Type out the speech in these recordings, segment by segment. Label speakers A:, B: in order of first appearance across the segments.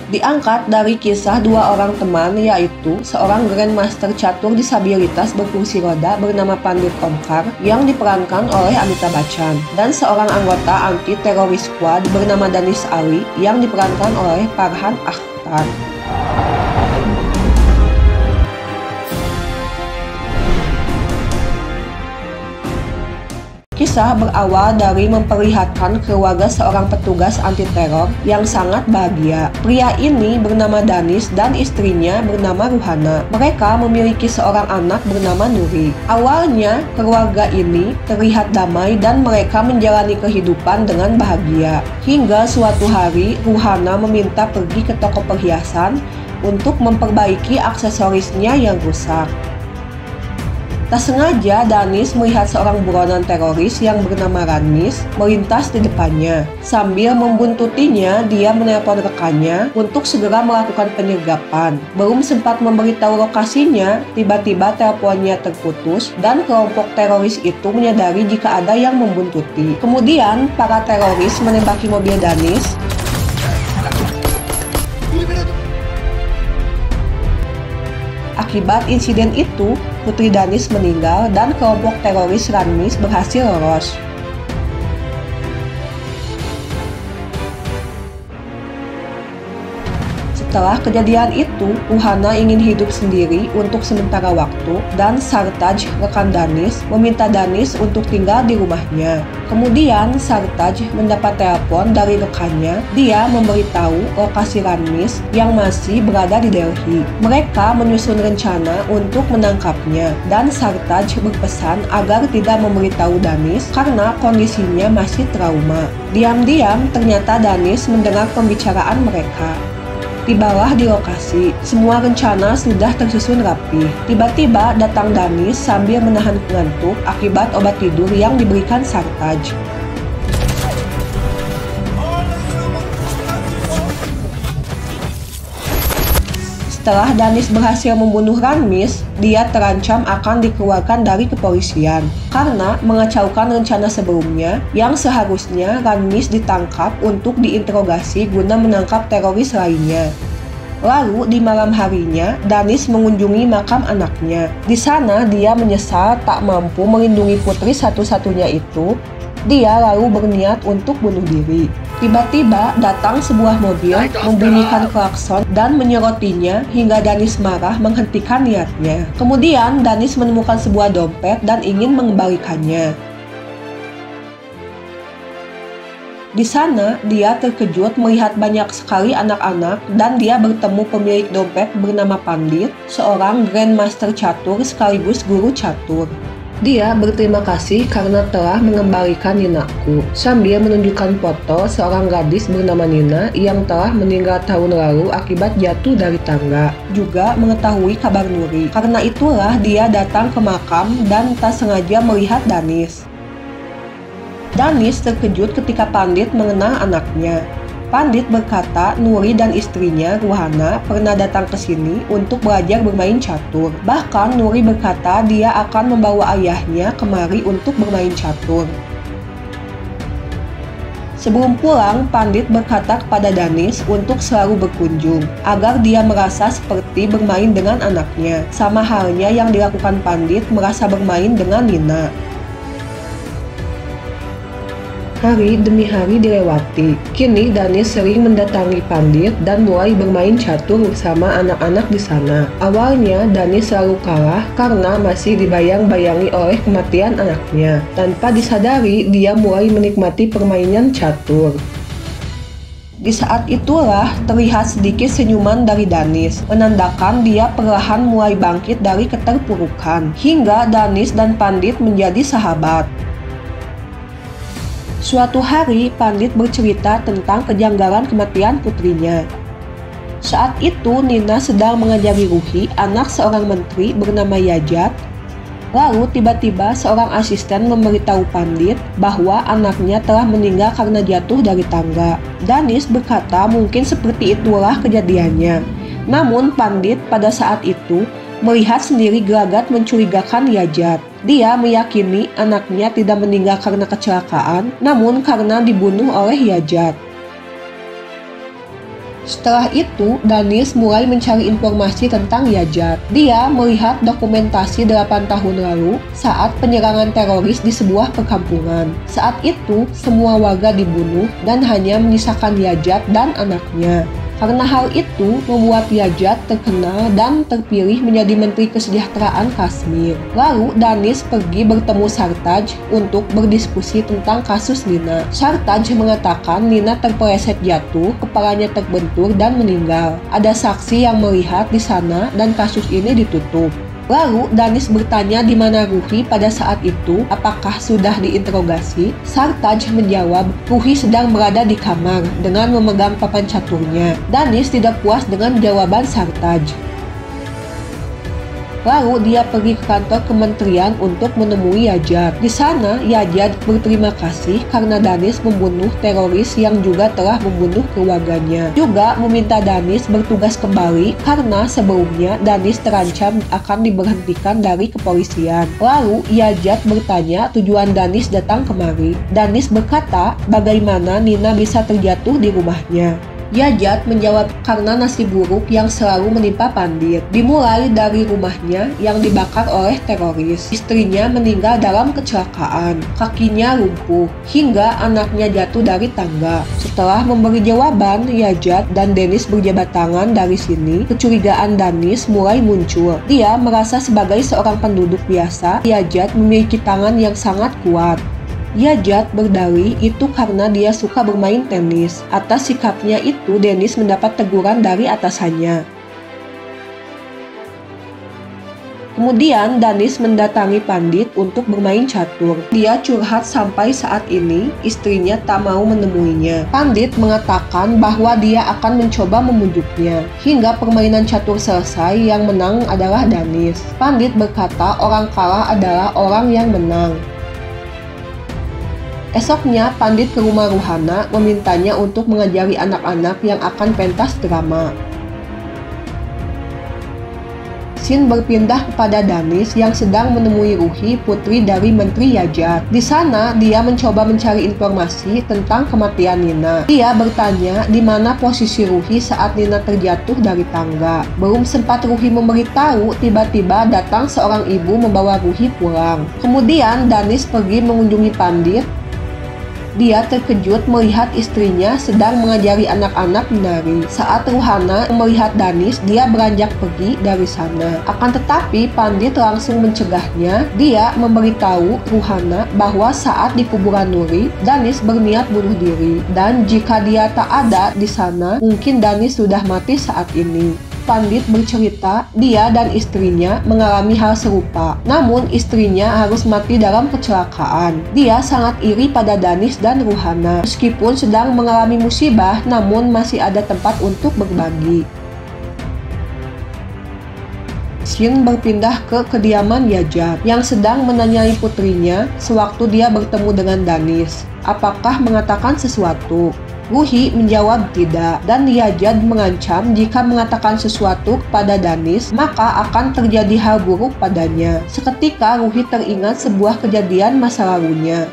A: Diangkat dari kisah dua orang teman, yaitu seorang Grandmaster catur disabilitas berkursi roda bernama Pandit Omkar yang diperankan oleh Amitabh Bachchan, dan seorang anggota anti-teroris squad bernama Danish Ali yang diperankan oleh Farhan Akhtar. Kisah berawal dari memperlihatkan keluarga seorang petugas anti-teror yang sangat bahagia. Pria ini bernama Danish dan istrinya bernama Ruhana. Mereka memiliki seorang anak bernama Nuri. Awalnya, keluarga ini terlihat damai dan mereka menjalani kehidupan dengan bahagia. Hingga suatu hari, Ruhana meminta pergi ke toko perhiasan untuk memperbaiki aksesorisnya yang rusak. Tak sengaja, Danish melihat seorang buronan teroris yang bernama Ranis melintas di depannya. Sambil membuntutinya, dia menelpon rekannya untuk segera melakukan penyergapan. Belum sempat memberitahu lokasinya, tiba-tiba teleponnya terputus dan kelompok teroris itu menyadari jika ada yang membuntuti. Kemudian, para teroris menembaki mobil Danish. Akibat insiden itu, putri Danish meninggal dan kelompok teroris Ranis berhasil lolos. Setelah kejadian itu, Ruhana ingin hidup sendiri untuk sementara waktu dan Sartaj, rekan Danish, meminta Danish untuk tinggal di rumahnya. Kemudian, Sartaj mendapat telepon dari rekannya. Dia memberitahu lokasi Ranis yang masih berada di Delhi. Mereka menyusun rencana untuk menangkapnya, dan Sartaj berpesan agar tidak memberitahu Danish karena kondisinya masih trauma. Diam-diam, ternyata Danish mendengar pembicaraan mereka. Tibalah di lokasi, semua rencana sudah tersusun rapi. Tiba-tiba datang Danish sambil menahan ngantuk akibat obat tidur yang diberikan Sartaj. Setelah Danish berhasil membunuh Ranis, dia terancam akan dikeluarkan dari kepolisian karena mengacaukan rencana sebelumnya yang seharusnya Ranis ditangkap untuk diinterogasi guna menangkap teroris lainnya. Lalu di malam harinya, Danish mengunjungi makam anaknya. Di sana dia menyesal tak mampu melindungi putri satu-satunya itu. Dia lalu berniat untuk bunuh diri. Tiba-tiba datang sebuah mobil, membunyikan klakson dan menyerotinya hingga Danish marah menghentikan niatnya. Kemudian Danish menemukan sebuah dompet dan ingin mengembalikannya. Di sana, dia terkejut melihat banyak sekali anak-anak dan dia bertemu pemilik dompet bernama Pandit, seorang Grandmaster catur sekaligus guru catur. Dia berterima kasih karena telah mengembalikan Ninaku, sambil menunjukkan foto seorang gadis bernama Nina yang telah meninggal tahun lalu akibat jatuh dari tangga. Juga mengetahui kabar Nuri. Karena itulah dia datang ke makam dan tak sengaja melihat Danish. Danish terkejut ketika Pandit mengenal anaknya. Pandit berkata Nuri dan istrinya, Ruhana, pernah datang ke sini untuk belajar bermain catur. Bahkan Nuri berkata dia akan membawa ayahnya kemari untuk bermain catur. Sebelum pulang, Pandit berkata kepada Danish untuk selalu berkunjung, agar dia merasa seperti bermain dengan anaknya. Sama halnya yang dilakukan Pandit merasa bermain dengan Nina. Hari demi hari dilewati. Kini Danish sering mendatangi Pandit dan mulai bermain catur bersama anak-anak di sana. Awalnya Danish selalu kalah karena masih dibayang-bayangi oleh kematian anaknya. Tanpa disadari, dia mulai menikmati permainan catur. Di saat itulah terlihat sedikit senyuman dari Danish, menandakan dia perlahan mulai bangkit dari keterpurukan. Hingga Danish dan Pandit menjadi sahabat. Suatu hari, Pandit bercerita tentang kejanggalan kematian putrinya. Saat itu, Nina sedang mengajari Ruhi, anak seorang menteri bernama Yajat. Lalu, tiba-tiba seorang asisten memberitahu Pandit bahwa anaknya telah meninggal karena jatuh dari tangga. Danish berkata mungkin seperti itulah kejadiannya. Namun, Pandit pada saat itu melihat sendiri gelagat mencurigakan Yajat. Dia meyakini anaknya tidak meninggal karena kecelakaan, namun karena dibunuh oleh Yajat. Setelah itu, Danis mulai mencari informasi tentang Yajat. Dia melihat dokumentasi 8 tahun lalu saat penyerangan teroris di sebuah perkampungan. Saat itu, semua warga dibunuh dan hanya menyisakan Yajat dan anaknya. Karena hal itu membuat Yajat terkenal dan terpilih menjadi Menteri Kesejahteraan Kashmir. Lalu Danis pergi bertemu Sartaj untuk berdiskusi tentang kasus Nina. Sartaj mengatakan Nina terpeleset jatuh, kepalanya terbentur dan meninggal. Ada saksi yang melihat di sana dan kasus ini ditutup. Lalu Danis bertanya di mana Ruhi pada saat itu, apakah sudah diinterogasi? Sartaj menjawab, Ruhi sedang berada di kamar dengan memegang papan caturnya. Danis tidak puas dengan jawaban Sartaj. Lalu dia pergi ke kantor kementerian untuk menemui Yajat. Di sana, Yajat berterima kasih karena Danis membunuh teroris yang juga telah membunuh keluarganya. Juga meminta Danis bertugas kembali karena sebelumnya Danis terancam akan diberhentikan dari kepolisian. Lalu Yajat bertanya tujuan Danis datang kemari. Danis berkata bagaimana Nina bisa terjatuh di rumahnya. Yajat menjawab karena nasib buruk yang selalu menimpa Pandit. Dimulai dari rumahnya yang dibakar oleh teroris. Istrinya meninggal dalam kecelakaan, kakinya lumpuh, hingga anaknya jatuh dari tangga. Setelah memberi jawaban, Yajat dan Danis berjabat tangan. Dari sini, kecurigaan Danis mulai muncul. Dia merasa sebagai seorang penduduk biasa, Yajat memiliki tangan yang sangat kuat. Yajat berdalih itu karena dia suka bermain tenis. Atas sikapnya itu, Danis mendapat teguran dari atasannya. Kemudian Danis mendatangi Pandit untuk bermain catur. Dia curhat sampai saat ini istrinya tak mau menemuinya. Pandit mengatakan bahwa dia akan mencoba memujuknya. Hingga permainan catur selesai, yang menang adalah Danis. Pandit berkata orang kalah adalah orang yang menang. Esoknya, Pandit ke rumah Ruhana memintanya untuk mengajari anak-anak yang akan pentas drama. Scene berpindah kepada Danis yang sedang menemui Ruhi, putri dari Menteri Yajat. Di sana, dia mencoba mencari informasi tentang kematian Nina. Dia bertanya di mana posisi Ruhi saat Nina terjatuh dari tangga. Belum sempat Ruhi memberitahu, tiba-tiba datang seorang ibu membawa Ruhi pulang. Kemudian, Danis pergi mengunjungi Pandit. Dia terkejut melihat istrinya sedang mengajari anak-anak menari. Saat Ruhana melihat Danis, dia beranjak pergi dari sana. Akan tetapi, Pandit langsung mencegahnya. Dia memberitahu Ruhana bahwa saat di kuburan Nuri, Danis berniat bunuh diri. Dan jika dia tak ada di sana, mungkin Danis sudah mati saat ini. Pandit bercerita dia dan istrinya mengalami hal serupa, namun istrinya harus mati dalam kecelakaan. Dia sangat iri pada Danis dan Ruhana. Meskipun sedang mengalami musibah, namun masih ada tempat untuk berbagi. Scene berpindah ke kediaman Yajat yang sedang menanyai putrinya sewaktu dia bertemu dengan Danis. Apakah mengatakan sesuatu? Ruhi menjawab tidak, dan Yajat mengancam jika mengatakan sesuatu kepada Danis, maka akan terjadi hal buruk padanya. Seketika Ruhi teringat sebuah kejadian masa lalunya.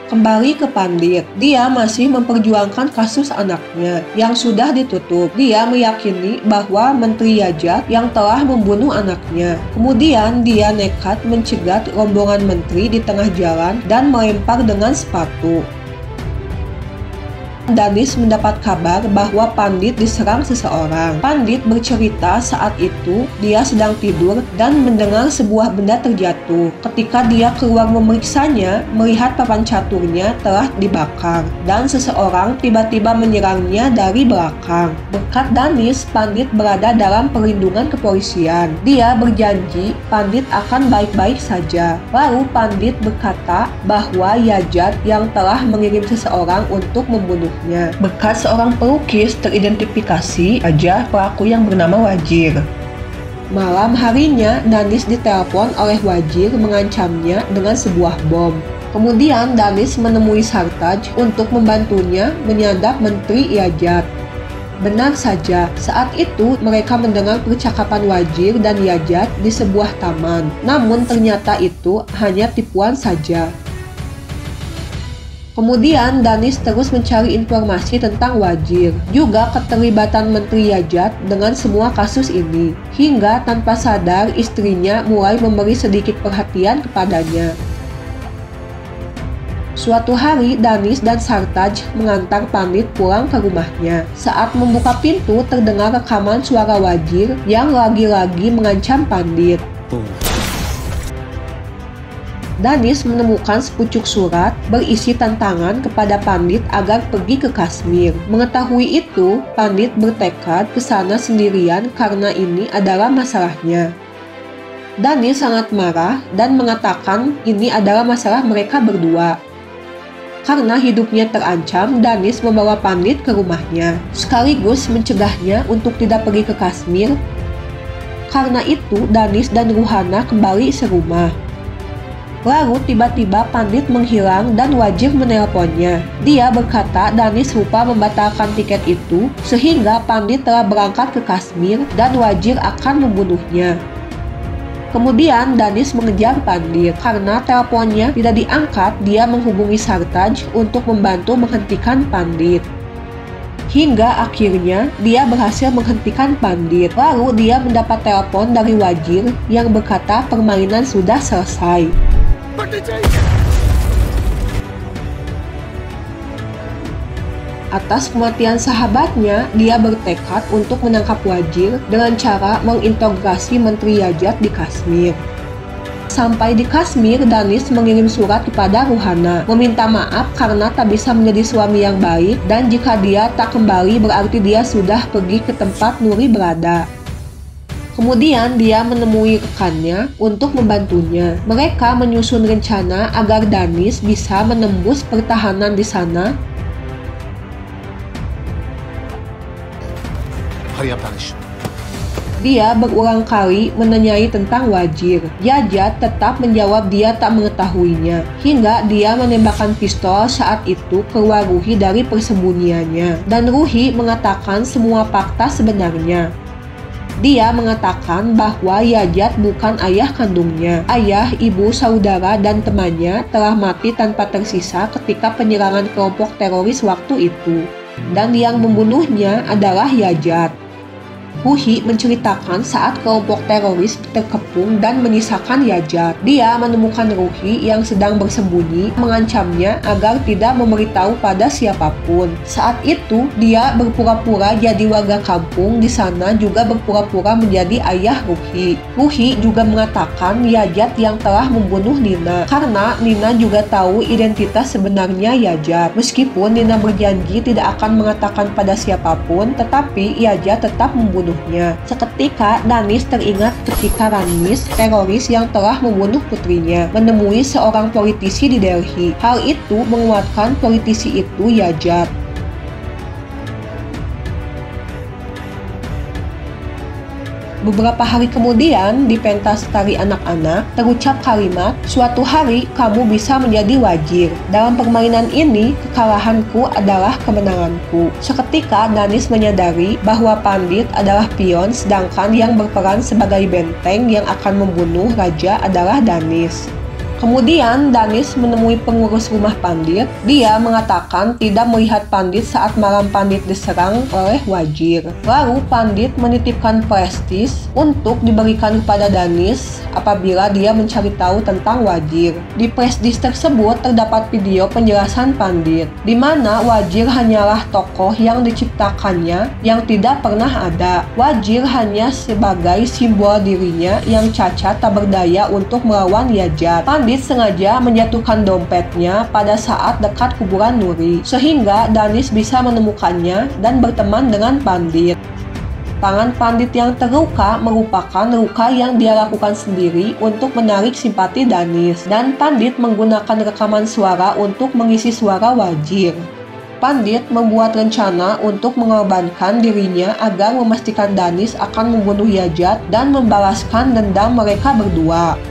A: Kembali ke Pandit, dia masih memperjuangkan kasus anaknya yang sudah ditutup. Dia meyakini bahwa Menteri Yajat yang telah membunuh anaknya. Kemudian dia nekat mencegat rombongan menteri di tengah jalan dan melempar dengan sepatu. Danis mendapat kabar bahwa Pandit diserang seseorang. Pandit bercerita saat itu dia sedang tidur dan mendengar sebuah benda terjatuh. Ketika dia keluar memeriksanya, melihat papan caturnya telah dibakar dan seseorang tiba-tiba menyerangnya dari belakang. Berkat Danis, Pandit berada dalam perlindungan kepolisian. Dia berjanji Pandit akan baik-baik saja. Lalu Pandit berkata bahwa Yajat yang telah mengirim seseorang untuk membunuh. Berkat seorang pelukis teridentifikasi aja pelaku yang bernama Wajir. Malam harinya, Danis ditelepon oleh Wajir mengancamnya dengan sebuah bom. Kemudian Danis menemui Sartaj untuk membantunya menyadap Menteri Yajat. Benar saja, saat itu mereka mendengar percakapan Wajir dan Yajat di sebuah taman. Namun ternyata itu hanya tipuan saja. Kemudian Danis terus mencari informasi tentang Wajir, juga keterlibatan Menteri Yajat dengan semua kasus ini, hingga tanpa sadar istrinya mulai memberi sedikit perhatian kepadanya. Suatu hari, Danis dan Sartaj mengantar Pandit pulang ke rumahnya. Saat membuka pintu, terdengar rekaman suara Wajir yang lagi-lagi mengancam Pandit. Danis menemukan sepucuk surat berisi tantangan kepada Pandit agar pergi ke Kashmir. Mengetahui itu, Pandit bertekad ke sana sendirian karena ini adalah masalahnya. Danis sangat marah dan mengatakan ini adalah masalah mereka berdua. Karena hidupnya terancam, Danis membawa Pandit ke rumahnya, sekaligus mencegahnya untuk tidak pergi ke Kashmir. Karena itu, Danis dan Ruhana kembali serumah. Lalu tiba-tiba Pandit menghilang dan Wajir menelponnya. Dia berkata Danis lupa membatalkan tiket itu sehingga Pandit telah berangkat ke Kashmir dan Wajir akan membunuhnya. Kemudian Danis mengejar Pandit. Karena teleponnya tidak diangkat, dia menghubungi Sartaj untuk membantu menghentikan Pandit. Hingga akhirnya dia berhasil menghentikan Pandit. Lalu dia mendapat telepon dari Wajir yang berkata permainan sudah selesai. Atas kematian sahabatnya, dia bertekad untuk menangkap Wajir dengan cara menginterogasi Menteri Yajat di Kashmir. Sampai di Kashmir, Danis mengirim surat kepada Ruhana, meminta maaf karena tak bisa menjadi suami yang baik, dan jika dia tak kembali berarti dia sudah pergi ke tempat Nuri berada. Kemudian dia menemui rekannya untuk membantunya. Mereka menyusun rencana agar Danis bisa menembus pertahanan di sana. Dia berulang kali menanyai tentang Wajir. Yajat tetap menjawab dia tak mengetahuinya, hingga dia menembakkan pistol saat itu keluar Ruhi dari persembunyiannya. Dan Ruhi mengatakan semua fakta sebenarnya. Dia mengatakan bahwa Yajat bukan ayah kandungnya. Ayah, ibu, saudara, dan temannya telah mati tanpa tersisa ketika penyerangan kelompok teroris waktu itu. Dan yang membunuhnya adalah Yajat. Ruhi menceritakan saat kelompok teroris terkepung dan menyisakan Yajat. Dia menemukan Ruhi yang sedang bersembunyi, mengancamnya agar tidak memberitahu pada siapapun. Saat itu, dia berpura-pura jadi warga kampung di sana juga berpura-pura menjadi ayah Ruhi. Ruhi juga mengatakan Yajat yang telah membunuh Nina, karena Nina juga tahu identitas sebenarnya Yajat. Meskipun Nina berjanji tidak akan mengatakan pada siapapun, tetapi Yajat tetap membunuh. Seketika Danis teringat ketika Ranis, teroris yang telah membunuh putrinya, menemui seorang politisi di Delhi. Hal itu menguatkan politisi itu Yajat. Beberapa hari kemudian, di pentas tari anak-anak, terucap kalimat, "Suatu hari kamu bisa menjadi Wajir. Dalam permainan ini, kekalahanku adalah kemenanganku." Seketika, Danis menyadari bahwa Pandit adalah pion, sedangkan yang berperan sebagai benteng yang akan membunuh raja adalah Danis. Kemudian Danis menemui pengurus rumah Pandit. Dia mengatakan tidak melihat Pandit saat malam Pandit diserang oleh Wajir. Lalu Pandit menitipkan prestis untuk diberikan kepada Danis apabila dia mencari tahu tentang Wajir. Di prestis tersebut terdapat video penjelasan Pandit, di mana Wajir hanyalah tokoh yang diciptakannya yang tidak pernah ada. Wajir hanya sebagai simbol dirinya yang cacat tak berdaya untuk melawan Yajat. Pandit sengaja menjatuhkan dompetnya pada saat dekat kuburan Nuri, sehingga Danis bisa menemukannya dan berteman dengan Pandit. Tangan Pandit yang terluka merupakan luka yang dia lakukan sendiri untuk menarik simpati Danis, dan Pandit menggunakan rekaman suara untuk mengisi suara Wajir. Pandit membuat rencana untuk mengorbankan dirinya agar memastikan Danis akan membunuh Yajat dan membalaskan dendam mereka berdua.